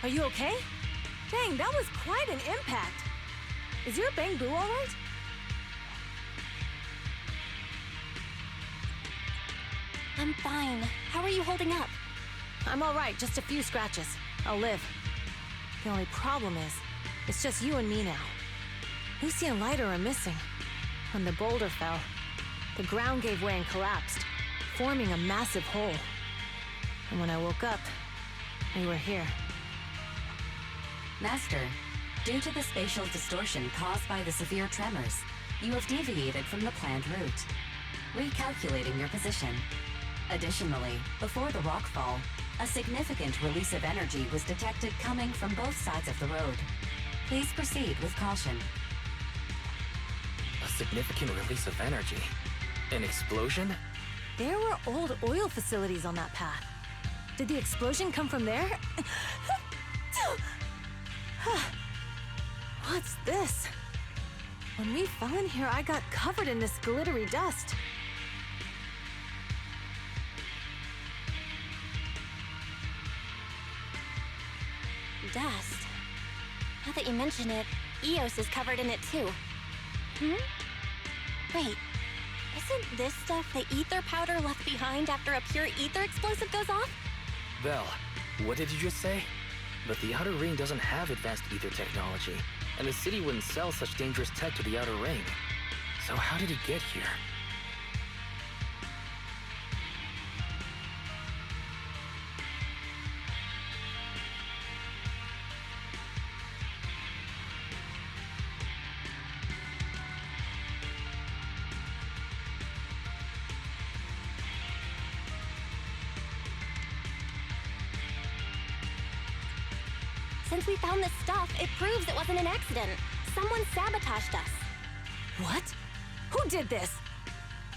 Are you okay? Dang, that was quite an impact. Is your bamboo all right? I'm fine. How are you holding up? I'm all right, just a few scratches. I'll live. The only problem is, it's just you and me now. Lucy and Lighter are missing. When the boulder fell, the ground gave way and collapsed, forming a massive hole. And when I woke up, we were here. Master, due to the spatial distortion caused by the severe tremors, you have deviated from the planned route. Recalculating your position. Additionally, before the rockfall, a significant release of energy was detected coming from both sides of the road. Please proceed with caution. A significant release of energy? An explosion? There were old oil facilities on that path. Did the explosion come from there? What's this? When we fell in here, I got covered in this glittery dust. Dust. Now that you mention it, Eos is covered in it too. Wait, isn't this stuff the ether powder left behind after a pure ether explosive goes off? Belle, what did you just say? But the Outer Ring doesn't have advanced ether technology, and the city wouldn't sell such dangerous tech to the Outer Ring. So how did it get here? Since we found this stuff, it proves it wasn't an accident. Someone sabotaged us. What? Who did this?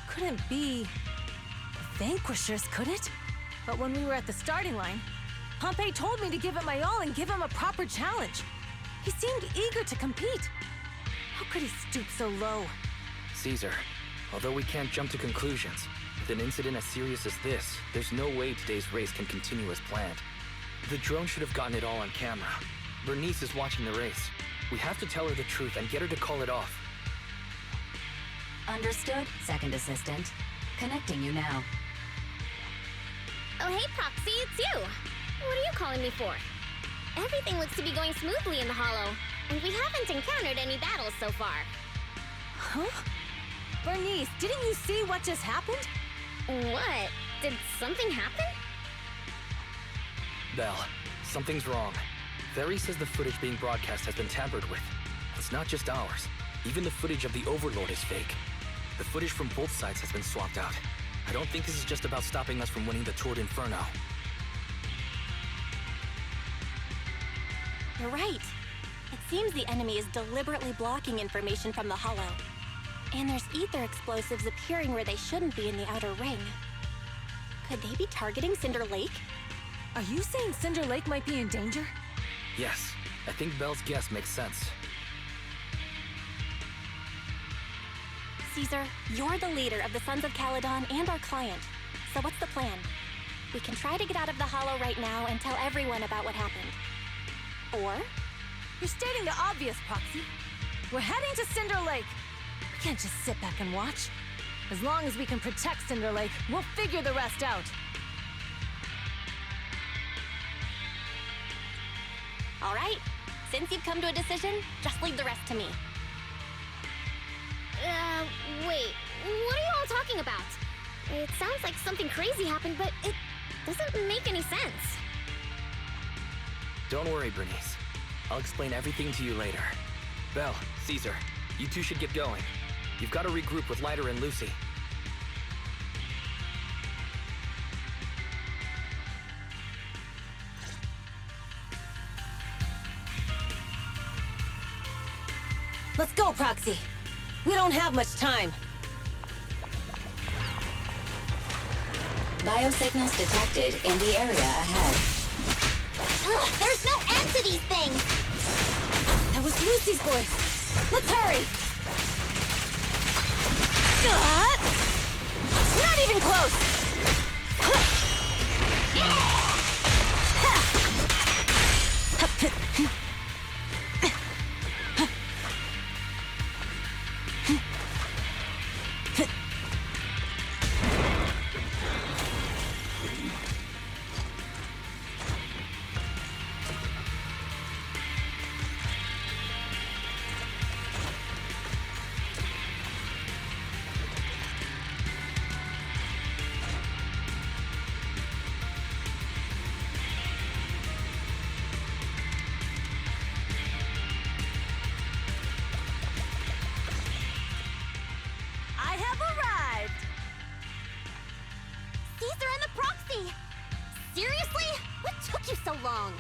Couldn't be the Vanquishers, could it? But when we were at the starting line, Pompey told me to give it my all and give him a proper challenge. He seemed eager to compete. How could he stoop so low? Caesar, although we can't jump to conclusions, with an incident as serious as this, there's no way today's race can continue as planned. The drone should have gotten it all on camera. Bernice is watching the race. We have to tell her the truth and get her to call it off. Understood, Second Assistant. Connecting you now. Oh hey, Proxy, it's you! What are you calling me for? Everything looks to be going smoothly in the Hollow, and we haven't encountered any battles so far. Huh? Bernice, didn't you see what just happened? What? Did something happen? Belle, something's wrong. Very says the footage being broadcast has been tampered with. It's not just ours. Even the footage of the Overlord is fake. The footage from both sides has been swapped out. I don't think this is just about stopping us from winning the Tour d'Inferno. You're right. It seems the enemy is deliberately blocking information from the Hollow. And there's ether explosives appearing where they shouldn't be in the Outer Ring. Could they be targeting Cinder Lake? Are you saying Cinder Lake might be in danger? Yes, I think Belle's guess makes sense. Caesar, you're the leader of the Sons of Caledon and our client. So what's the plan? We can try to get out of the Hollow right now and tell everyone about what happened. Or You're stating the obvious, Proxy. We're heading to Cinder Lake. We can't just sit back and watch. As long as we can protect Cinder Lake, we'll figure the rest out. all right, since you've come to a decision, just leave the rest to me. Wait, what are you all talking about? It sounds like something crazy happened, but it doesn't make any sense. Don't worry, Bernice. I'll explain everything to you later. Belle, Caesar, you two should get going. You've got to regroup with Lighter and Lucy. Let's go, Proxy. We don't have much time. Biosignals detected in the area ahead. Ugh, there's no end to these things! That was Lucy's voice. Let's hurry! Not even close! I have arrived! Caesar and the proxy! Seriously? What took you so long?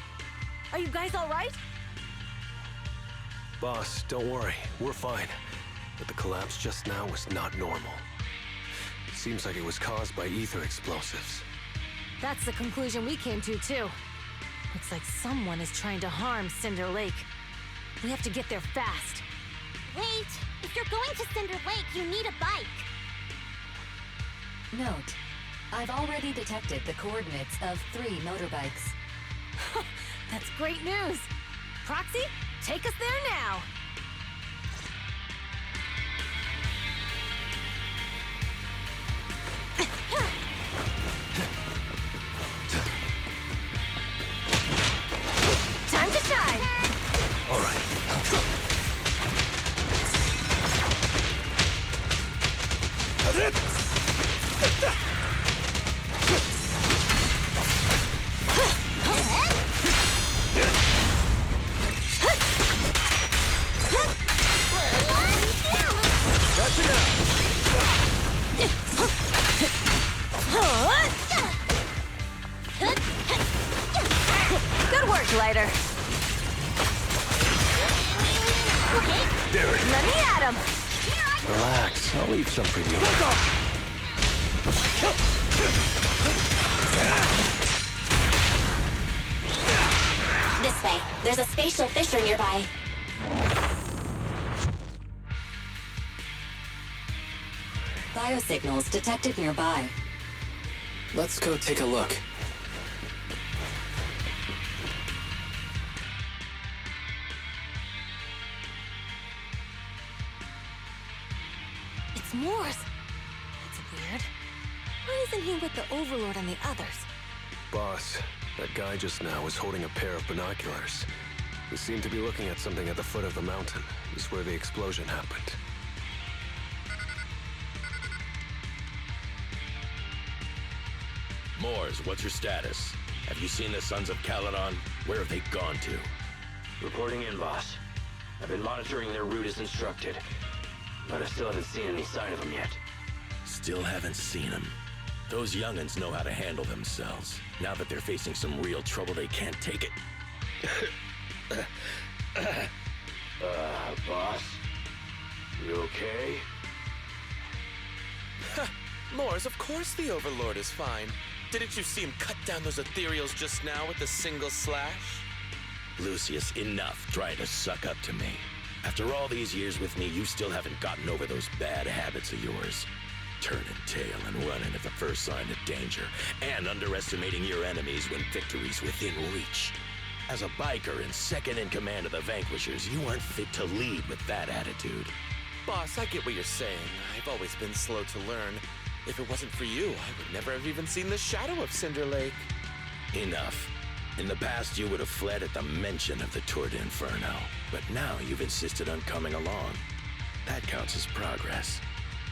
Are you guys all right? Boss, don't worry. We're fine. But the collapse just now was not normal. Seems like it was caused by ether explosives. That's the conclusion we came to, too. Looks like someone is trying to harm Cinder Lake. We have to get there fast. Wait! If you're going to Cinder Lake, you need a bike! Note, I've already detected the coordinates of 3 motorbikes. That's great news! Proxy, take us there now! Time to shine! All right. Gotcha now. Good work, Lighter. There it is. Let me at him! Relax. I'll leave some for you. This way. There's a spatial fissure nearby. Biosignals detected nearby. Let's go take a look. It's Moore's. That's weird. Why isn't he with the Overlord and the others? Boss, that guy just now was holding a pair of binoculars. He seemed to be looking at something at the foot of the mountain. This is where the explosion happened. Moors, what's your status? Have you seen the Sons of Caledon? Where have they gone to? Reporting in, boss. I've been monitoring their route as instructed, but I still haven't seen any sign of them yet. Still haven't seen them. Those young'uns know how to handle themselves. Now that they're facing some real trouble, they can't take it. Boss? You okay? Moors, of course the Overlord is fine. Didn't you see him cut down those ethereals just now with a single slash? Lucius, enough trying to suck up to me. After all these years with me, you still haven't gotten over those bad habits of yours. Turning tail and running at the first sign of danger, and underestimating your enemies when victory's within reach. As a biker and second in command of the Vanquishers, you aren't fit to lead with that attitude. Boss, I get what you're saying. I've always been slow to learn. If it wasn't for you, I would never have even seen the shadow of Cinder Lake. Enough. In the past, you would have fled at the mention of the Tour d'Inferno, but now you've insisted on coming along. That counts as progress.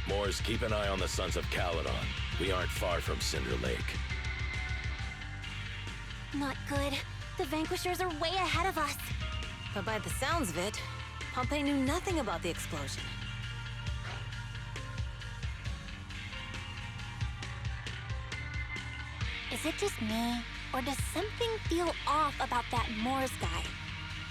Moors, keep an eye on the Sons of Caledon. We aren't far from Cinder Lake. Not good. The Vanquishers are way ahead of us. But by the sounds of it, Pompey knew nothing about the explosion. Is it just me, or does something feel off about that Moors guy?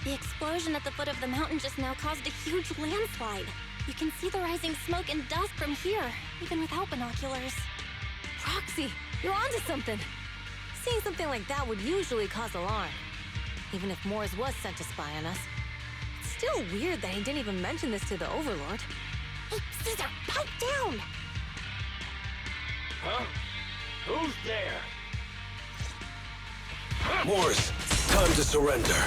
The explosion at the foot of the mountain just now caused a huge landslide. You can see the rising smoke and dust from here, even without binoculars. Proxy, you're onto something. Seeing something like that would usually cause alarm. Even if Moores was sent to spy on us. It's still weird that he didn't even mention this to the Overlord. Hey, Caesar, pipe down! Huh? Who's there? Moors, time to surrender.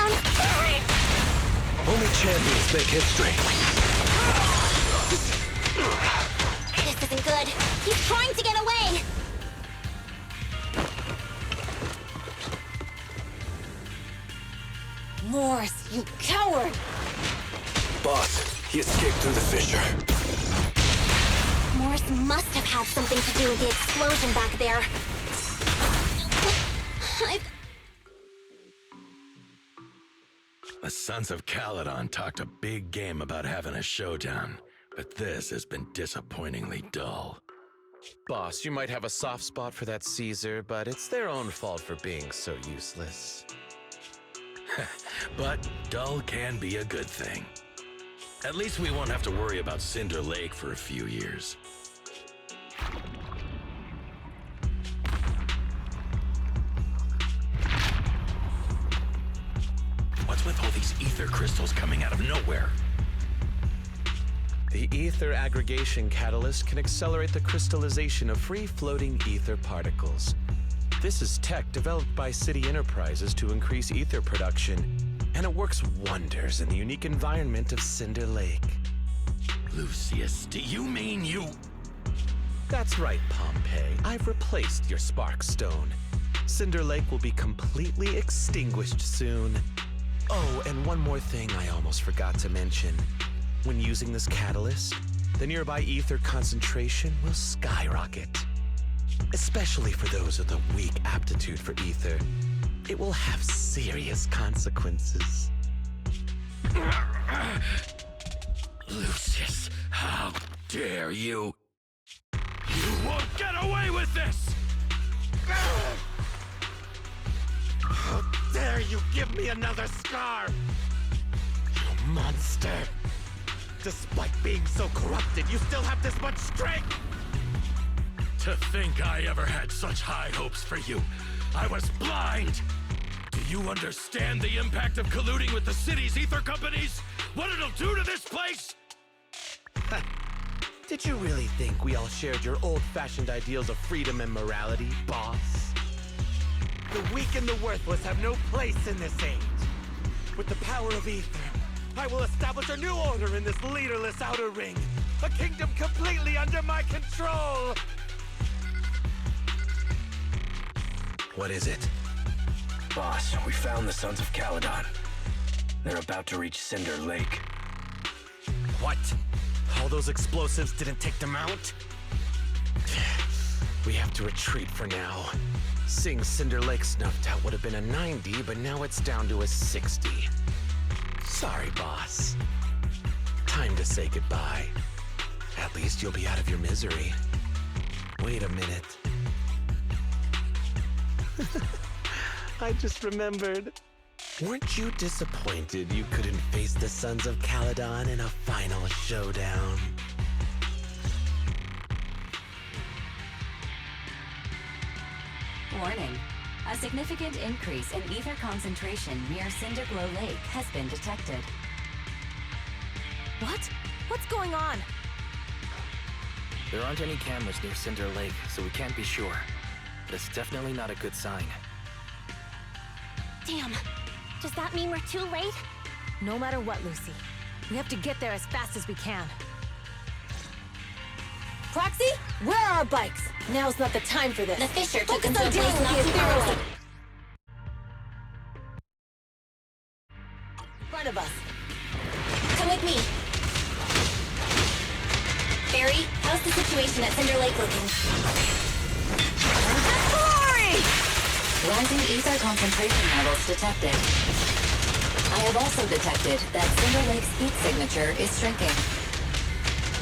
down. Only champions make history. This isn't good. He's trying to get away! Morse, you coward! Boss, he escaped through the fissure. Morse must have had something to do with the explosion back there. The Sons of Caledon talked a big game about having a showdown, but this has been disappointingly dull. Boss, you might have a soft spot for that Caesar, but it's their own fault for being so useless. But dull can be a good thing. At least we won't have to worry about Cinder Lake for a few years. What's with all these ether crystals coming out of nowhere? The ether aggregation catalyst can accelerate the crystallization of free-floating ether particles. This is tech developed by City Enterprises to increase ether production, and it works wonders in the unique environment of Cinder Lake. Lucius, do you mean you... That's right, Pompeii. I've replaced your Spark Stone. Cinder Lake will be completely extinguished soon. Oh, and one more thing I almost forgot to mention. When using this catalyst, the nearby ether concentration will skyrocket. Especially for those with a weak aptitude for ether, it will have serious consequences. Lucius, how dare you? You won't get away with this! How dare you give me another scar! You monster! Despite being so corrupted, you still have this much strength! To think I ever had such high hopes for you. I was blind! Do you understand the impact of colluding with the city's ether companies? What it'll do to this place? Did you really think we all shared your old-fashioned ideals of freedom and morality, boss? The weak and the worthless have no place in this age. With the power of ether, I will establish a new order in this leaderless outer ring. A kingdom completely under my control! What is it? Boss, we found the Sons of Caledon. They're about to reach Cinder Lake. What? All those explosives didn't take them out? We have to retreat for now. Seeing Cinder Lake snuffed out would have been a 90, but now it's down to a 60. Sorry, boss. Time to say goodbye. At least you'll be out of your misery. Wait a minute. I just remembered. Weren't you disappointed you couldn't face the Sons of Caledon in a final showdown? Warning. A significant increase in ether concentration near Cinderglow Lake has been detected. What? What's going on? There aren't any cameras near Cinder Lake, so we can't be sure. But it's definitely not a good sign. Damn. Does that mean we're too late? No matter what, Lucy. We have to get there as fast as we can. Proxy, where are our bikes? Now's not the time for this. The fissure took Focus us to on a dealing place with not the too far ethereal. away. In front of us. Come with me. Barry, how's the situation at Cinder Lake looking? Glory! Rising ether concentration levels detected. I have also detected that Cinder Lake's heat signature is shrinking.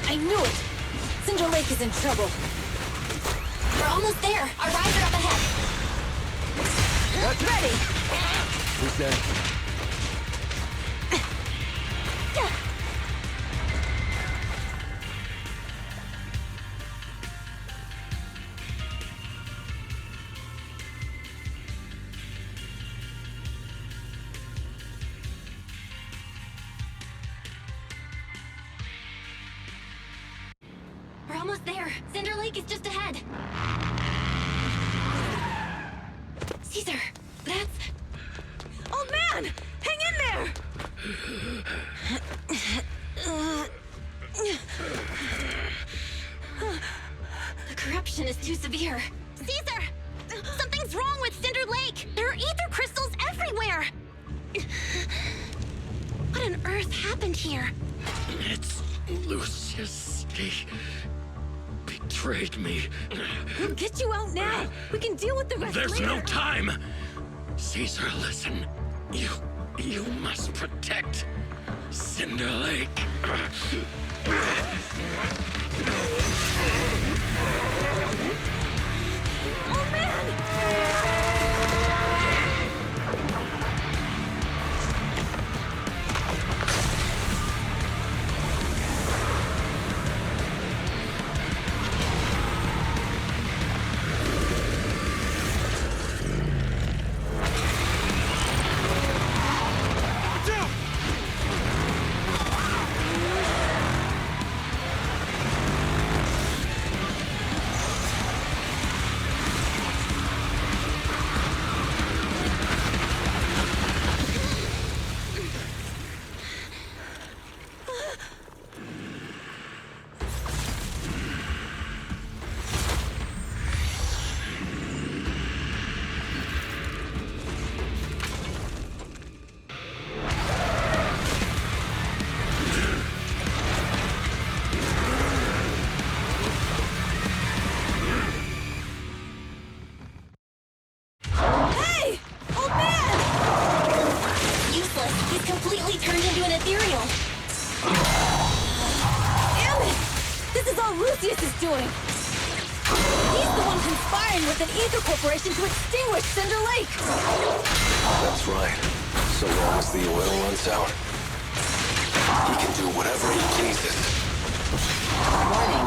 I knew it! Cinder Lake is in trouble. We're almost there. Our rides are up ahead. Ready! Who's there? We're almost there. Cinder Lake is just ahead. Caesar, that's... Old man! Hang The corruption is too severe. Caesar! Something's wrong with Cinder Lake! There are ether crystals everywhere! What on earth happened here? It's Lucius. He betrayed me. We'll get you out now. We can deal with the rest There's later. no time! Caesar, listen. You must protect Cinder Lake. Oh man! completely turned into an ethereal. Damn it! This is all Lucius is doing! He's the one conspiring with an ether corporation to extinguish Cinder Lake! That's right. So long as the oil runs out, he can do whatever he pleases. Warning.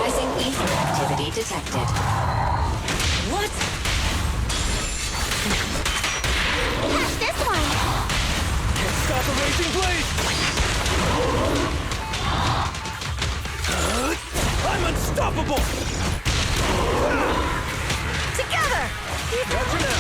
Rising ether activity detected. What? Catch this one! Can't stop a raging blade! I'm unstoppable! Together! Gotcha now!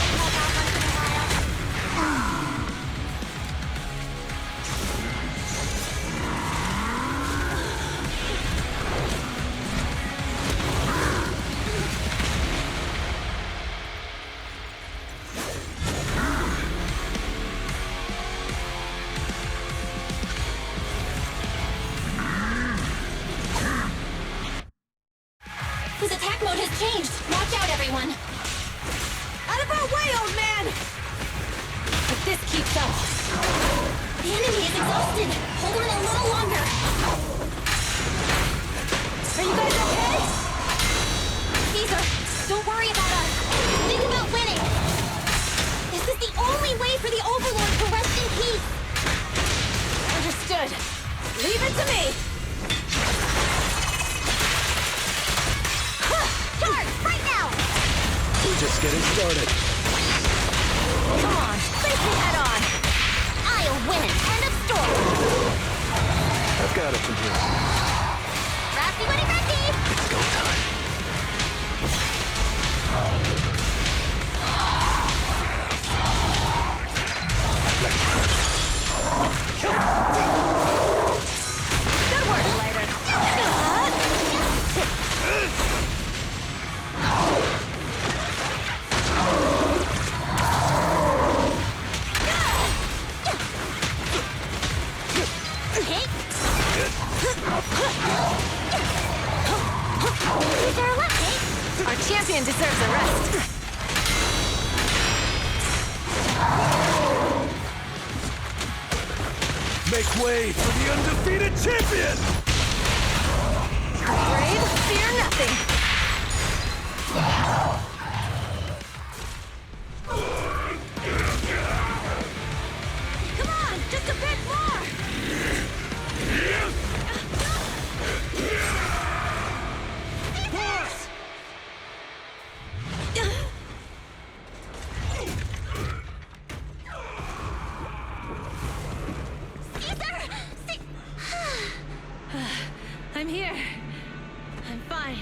His attack mode has changed! Watch out, everyone! Out of our way, old man! If this keeps up... The enemy is exhausted! Hold on a little longer! Are you guys okay? Caesar, don't worry about us! Think about winning! This is the only way for the Overlord to rest in peace! Understood. Leave it to me! Charge! Right now! We're just getting started. Come on, face me head on! I'll win! End of story! I've got it from here. Raffy, Woody, Raffy! It's go time. Good work, Lighter. Okay. Caesar, left, Our champion deserves a rest. Make way for the undefeated champion! Brave, fear nothing. Come on, just a bit more! I'm here. I'm fine.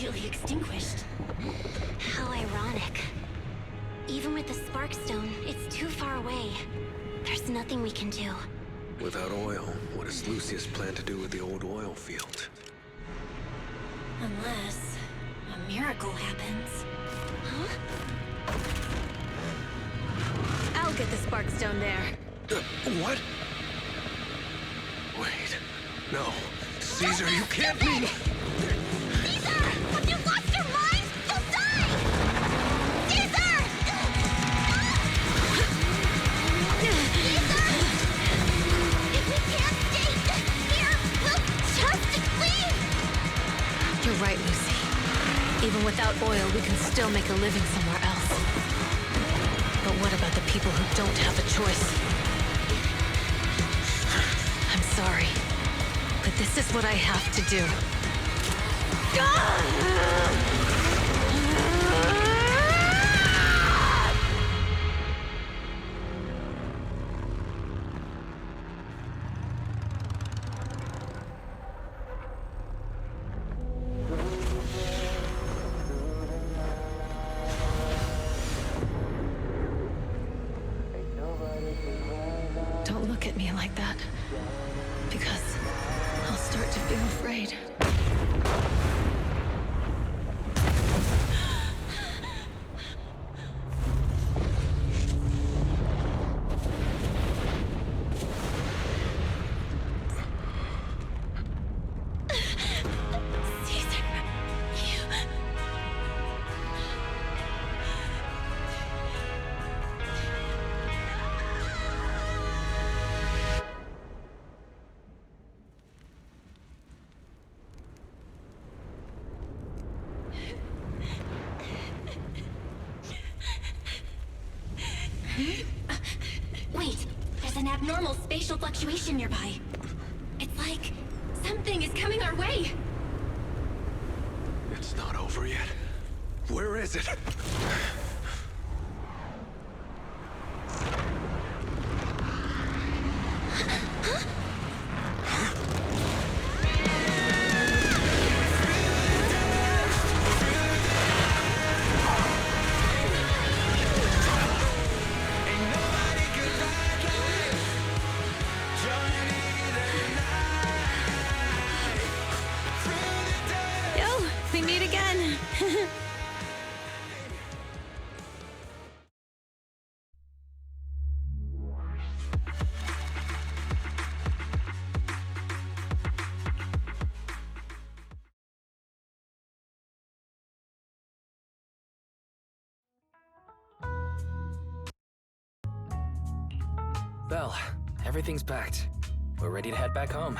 completely extinguished. How ironic. Even with the Sparkstone, it's too far away. There's nothing we can do. Without oil, what does Lucius plan to do with the old oil field? Unless a miracle happens. Huh? I'll get the Sparkstone there. What? Wait. No. Caesar, you can't mean... Caesar! Have you lost your mind? You'll die! Caesar! Caesar! If we can't stay here, we'll just leave! You're right, Lucy. Even without oil, we can still make a living somewhere else. But what about the people who don't have a choice? I'm sorry, but this is what I have to do. Don't look at me like that, because I'll start to feel afraid. Caesar, you... Wait, there's an abnormal spatial fluctuation nearby. It's like something is coming our way. It's not over yet. Where is it? Yo, we meet again. Well, everything's packed. We're ready to head back home.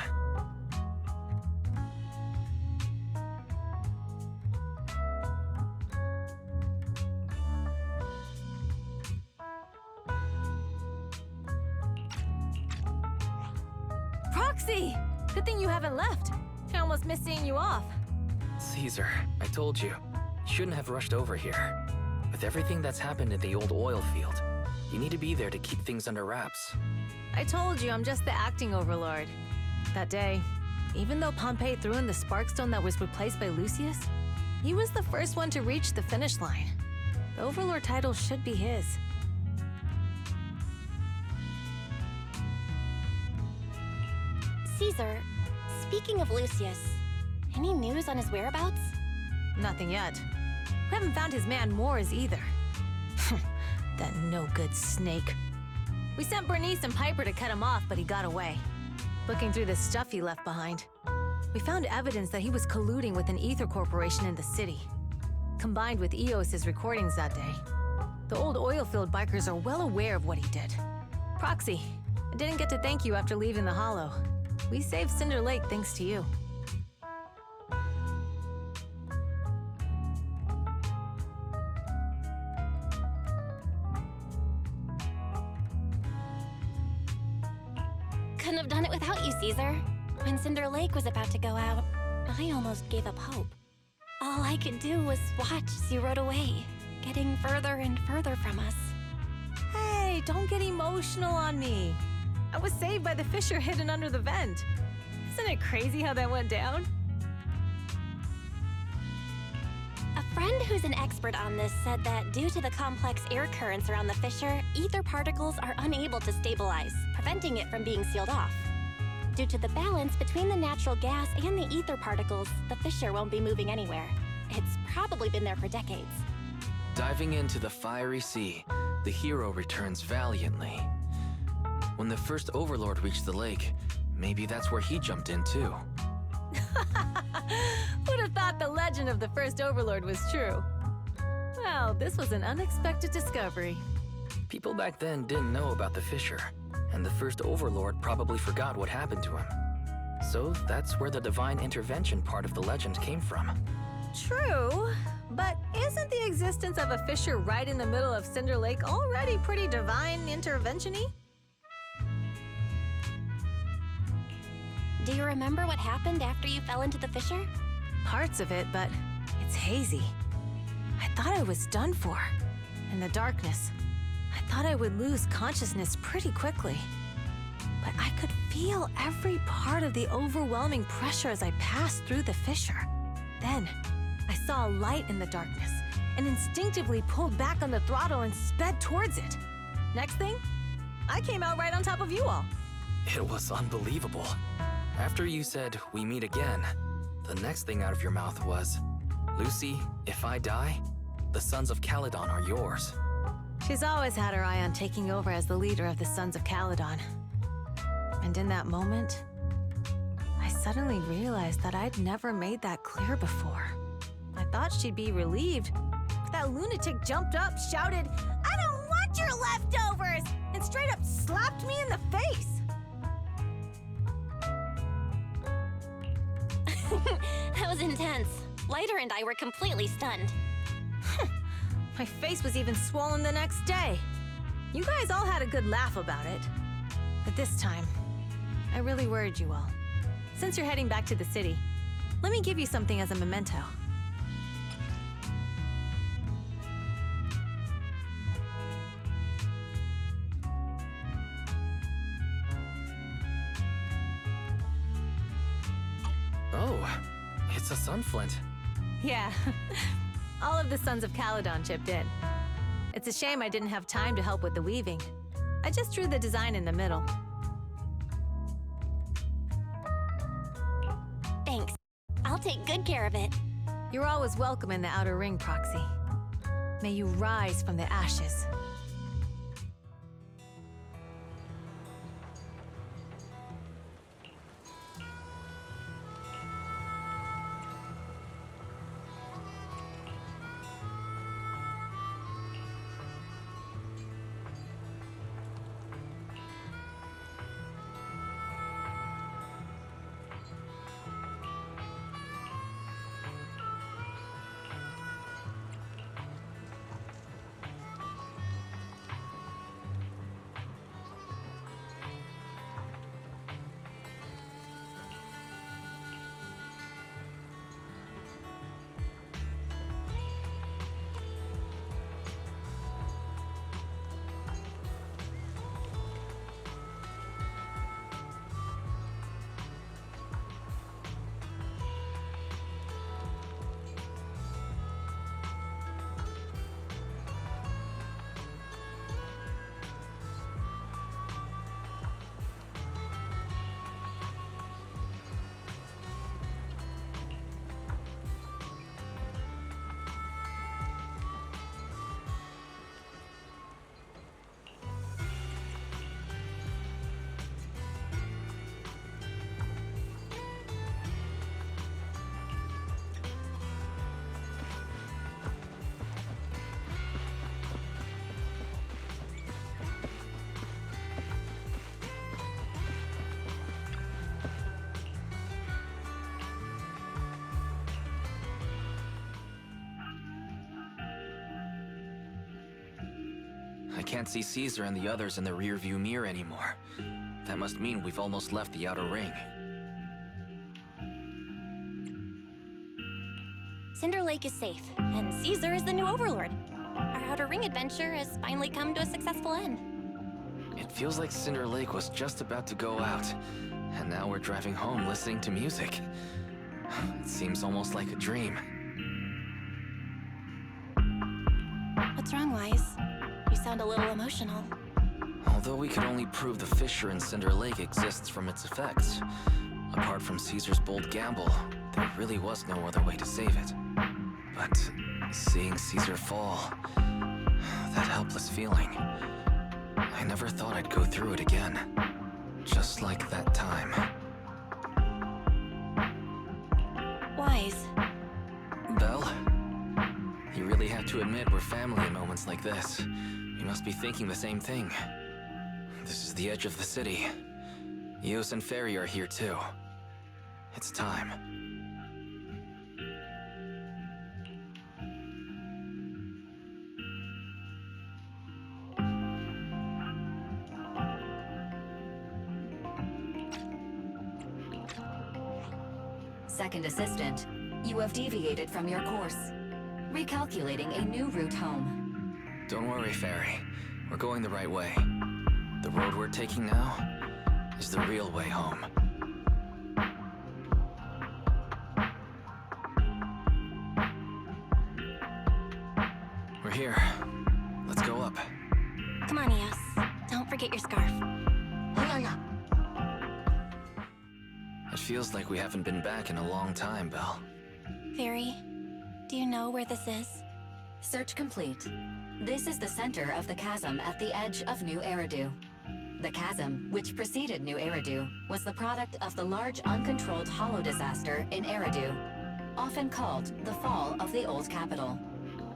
Proxy! Good thing you haven't left. I almost missed seeing you off. Caesar, I told you. You shouldn't have rushed over here. With everything that's happened in the old oil field, you need to be there to keep things under wraps. I told you I'm just the acting overlord. That day, even though Pompey threw in the Sparkstone that was replaced by Lucius, he was the first one to reach the finish line. The overlord title should be his. Caesar, speaking of Lucius, any news on his whereabouts? Nothing yet. We haven't found his man Moores either. That no-good snake. We sent Bernice and Piper to cut him off, but he got away. Looking through the stuff he left behind, we found evidence that he was colluding with an ether corporation in the city. Combined with Eos's recordings that day, the old oilfield bikers are well aware of what he did. Proxy, I didn't get to thank you after leaving the Hollow. We saved Cinder Lake thanks to you. Couldn't have done it without you, Caesar. When Cinder Lake was about to go out, I almost gave up hope. All I could do was watch as you rode away, getting further and further from us. Hey, don't get emotional on me. I was saved by the fissure hidden under the vent. Isn't it crazy how that went down? who's an expert on this said that due to the complex air currents around the fissure, ether particles are unable to stabilize, preventing it from being sealed off. Due to the balance between the natural gas and the ether particles, the fissure won't be moving anywhere. It's probably been there for decades. Diving into the fiery sea, the hero returns valiantly. When the first Overlord reached the lake, maybe that's where he jumped in too. Who'd have thought the legend of the first Overlord was true? Well, this was an unexpected discovery. People back then didn't know about the fissure, and the first Overlord probably forgot what happened to him. So that's where the divine intervention part of the legend came from. True, but isn't the existence of a fissure right in the middle of Cinder Lake already pretty divine intervention-y? Do you remember what happened after you fell into the fissure? Parts of it, but it's hazy. I thought I was done for. In the darkness, I thought I would lose consciousness pretty quickly. But I could feel every part of the overwhelming pressure as I passed through the fissure. Then, I saw a light in the darkness and instinctively pulled back on the throttle and sped towards it. Next thing, I came out right on top of you all. It was unbelievable. After you said, "We meet again," the next thing out of your mouth was, "Lucy, if I die, the Sons of Caledon are yours." She's always had her eye on taking over as the leader of the Sons of Caledon. And in that moment, I suddenly realized that I'd never made that clear before. I thought she'd be relieved. That lunatic jumped up, shouted, "I don't want your leftovers!" and straight up slapped me in the face. That was intense. Lighter and I were completely stunned. My face was even swollen the next day. You guys all had a good laugh about it. But this time, I really worried you all. Since you're heading back to the city, let me give you something as a memento. Oh, it's a sunflint. Yeah, all of the Sons of Caledon chipped in. It's a shame I didn't have time to help with the weaving. I just drew the design in the middle. Thanks. I'll take good care of it. You're always welcome in the Outer Ring, Proxy. May you rise from the ashes. I can't see Caesar and the others in the rearview mirror anymore. That must mean we've almost left the Outer Ring. Cinder Lake is safe, and Caesar is the new Overlord. Our Outer Ring adventure has finally come to a successful end. It feels like Cinder Lake was just about to go out, and now we're driving home listening to music. It seems almost like a dream. What's wrong, Wise? You sound a little emotional. Although we could only prove the fissure in Cinder Lake exists from its effects, apart from Caesar's bold gamble, there really was no other way to save it. But seeing Caesar fall, that helpless feeling, I never thought I'd go through it again. Just like that time. Wise. Belle? You really have to admit we're family in moments like this. You must be thinking the same thing. This is the edge of the city. Eos and Ferry are here too. It's time. Second assistant, you have deviated from your course. Recalculating a new route home. Don't worry, Ferry. We're going the right way. The road we're taking now is the real way home. We're here. Let's go up. Come on, Eos. Don't forget your scarf. It feels like we haven't been back in a long time, Belle. Fairy, do you know where this is? Search complete. This is the center of the chasm at the edge of New Eridu. The chasm, which preceded New Eridu, was the product of the large uncontrolled hollow disaster in Eridu, often called the fall of the Old Capital.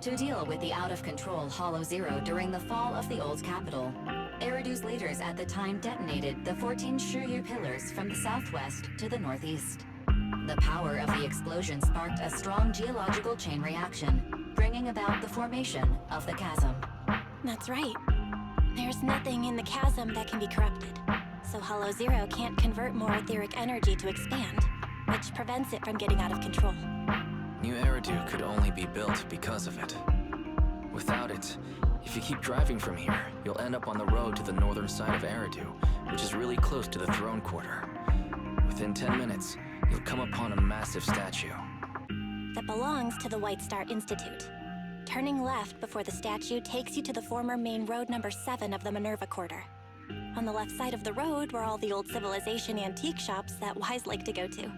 To deal with the out-of-control Hollow Zero during the fall of the Old Capital, Eridu's leaders at the time detonated the 14 Shiryu pillars from the southwest to the northeast. The power of the explosion sparked a strong geological chain reaction, bringing about the formation of the chasm. That's right. There's nothing in the chasm that can be corrupted, so Hollow Zero can't convert more etheric energy to expand, which prevents it from getting out of control. New Eridu could only be built because of it. Without it, if you keep driving from here, you'll end up on the road to the northern side of Eridu, which is really close to the throne quarter. Within 10 minutes, you'll come upon a massive statue. That belongs to the White Star Institute. Turning left before the statue takes you to the former main road number 7 of the Minerva Quarter. On the left side of the road were all the old civilization antique shops that Wise liked to go to.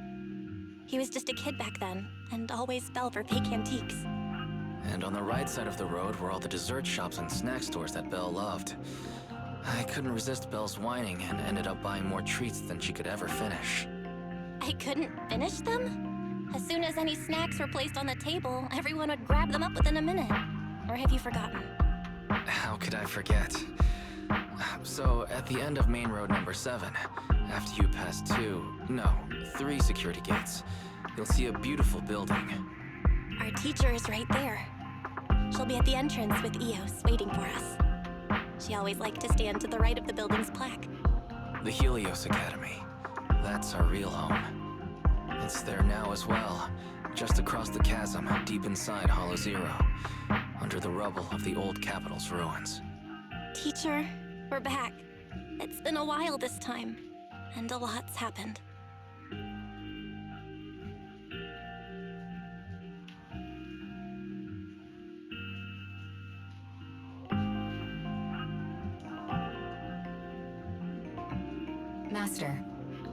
He was just a kid back then, and always fell for fake antiques. And on the right side of the road were all the dessert shops and snack stores that Belle loved. I couldn't resist Belle's whining and ended up buying more treats than she could ever finish. I couldn't finish them? As soon as any snacks were placed on the table, everyone would grab them up within a minute. Or have you forgotten? How could I forget? So, at the end of main road number 7, after you pass 3 security gates, you'll see a beautiful building. Our teacher is right there. She'll be at the entrance with Eos, waiting for us. She always liked to stand to the right of the building's plaque. The Helios Academy. That's our real home. It's there now as well, just across the chasm, deep inside Hollow Zero, under the rubble of the old capital's ruins. Teacher, we're back. It's been a while this time, and a lot's happened. Master,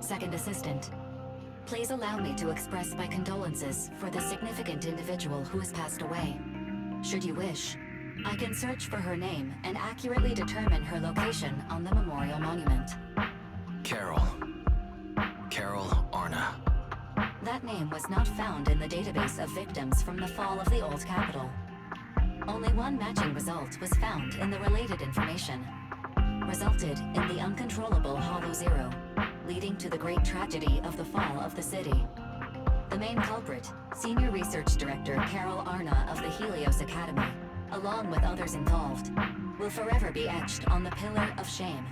second assistant, please allow me to express my condolences for the significant individual who has passed away. Should you wish, I can search for her name and accurately determine her location on the memorial monument. Carol Arna. That name was not found in the database of victims from the fall of the Old Capital. Only one matching result was found in the related information. Resulted in the uncontrollable Hollow Zero, leading to the great tragedy of the fall of the city. The main culprit, Senior Research Director Carol Arna of the Helios Academy, along with others involved, will forever be etched on the Pillar of Shame.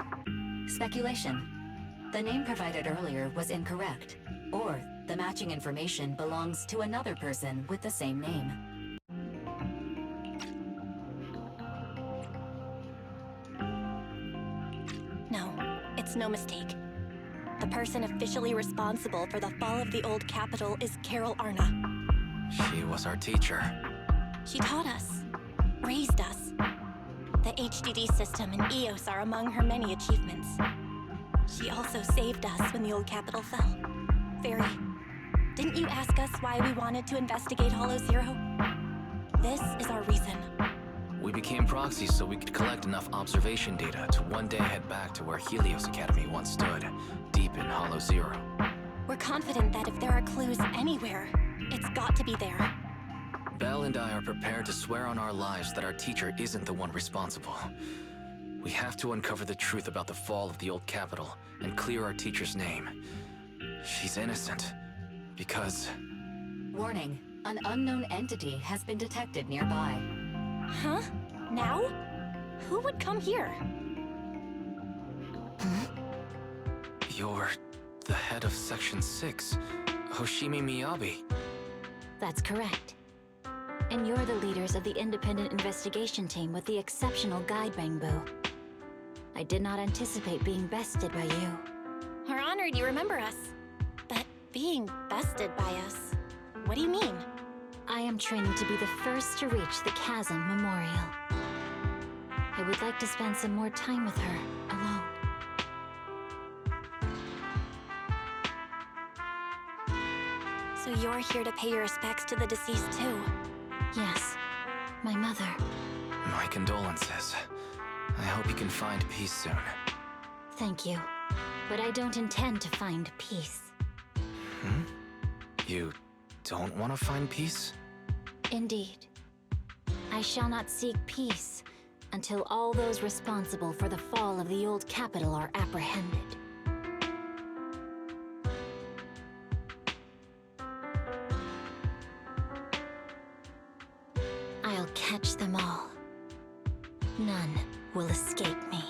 Speculation. The name provided earlier was incorrect, or the matching information belongs to another person with the same name. No, it's no mistake. The person officially responsible for the fall of the Old Capital is Carol Arna. She was our teacher. She taught us. raised us. The HDD system and EOS are among her many achievements. She also saved us when the old capital fell. Fairy, didn't you ask us why we wanted to investigate Hollow Zero? This is our reason. We became proxies so we could collect enough observation data to one day head back to where Helios Academy once stood, deep in Hollow Zero. We're confident that if there are clues anywhere, it's got to be there. Belle and I are prepared to swear on our lives that our teacher isn't the one responsible. We have to uncover the truth about the fall of the old capital and clear our teacher's name. She's innocent, because... Warning, an unknown entity has been detected nearby. Huh? Now? Who would come here? You're the head of Section 6, Hoshimi Miyabi. That's correct. And you're the leaders of the independent investigation team with the exceptional guide Bangbu. I did not anticipate being bested by you. We're honored you remember us. But being bested by us, what do you mean? I am training to be the first to reach the Chasm Memorial. I would like to spend some more time with her, alone. So you're here to pay your respects to the deceased too? Yes, my mother. My condolences. I hope you can find peace soon. Thank you. But I don't intend to find peace. You don't want to find peace? Indeed. I shall not seek peace until all those responsible for the fall of the old capital are apprehended. I'll catch them all. None will escape me.